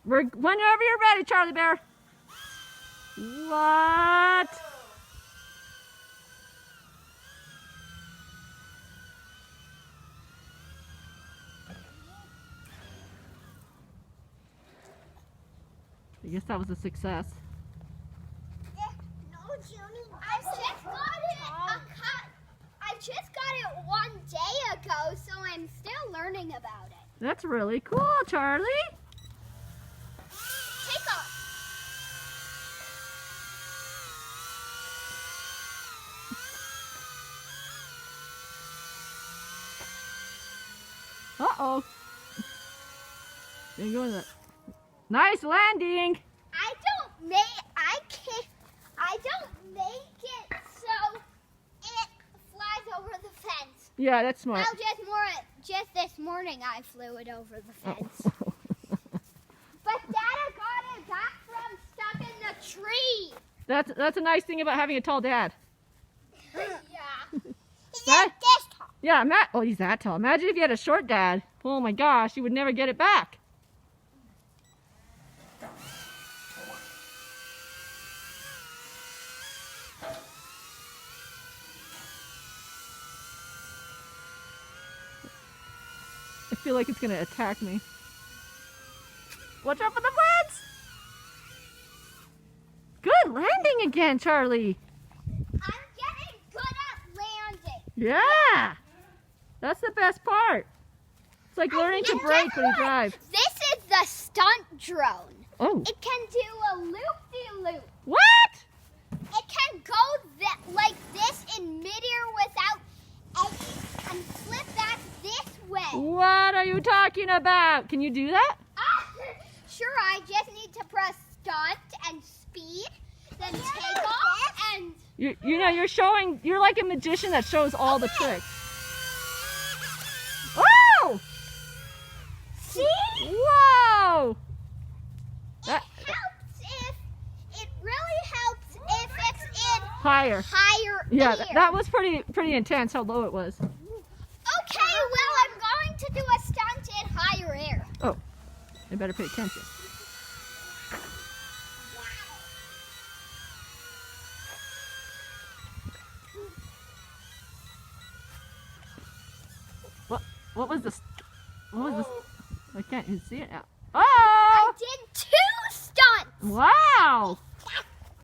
Whenever you're ready, Charlie Bear. What? I guess that was a success. No, Junie. I just got it 1 day ago, so I'm still learning about it. That's really cool, Charlie. Take off. Uh-oh. You're going to... Nice landing. I don't make it so it flies over the fence. Yeah, that's smart. Well, just this morning I flew it over the fence. But Dada got it back from stuck in the tree. That's a nice thing about having a tall dad. Yeah. He's Right? not this tall. Yeah, oh, he's that tall. Imagine if you had a short dad. Oh my gosh, you would never get it back. I feel like it's going to attack me. Watch out for the fence! Good landing again, Charlie. I'm getting good at landing. Yeah! That's the best part. It's like learning to brake when you drive. This is the stunt drone. Oh. It can do a loop-de-loop. What? It can go like this in midair without and flip back this way. What are you talking about? Can you do that? Sure, I just need to press stunt and speed, then take off and... You know, you're like a magician that shows all the tricks. Oh! See? Whoa! It really helps if it's in Higher. higher Yeah, air. that was pretty intense how low it was. Okay, well, I'm going to do a stunt in higher air. Oh, I better pay attention. What was this? What was this? I can't even see it now. Oh! I did 2 stunts. Wow!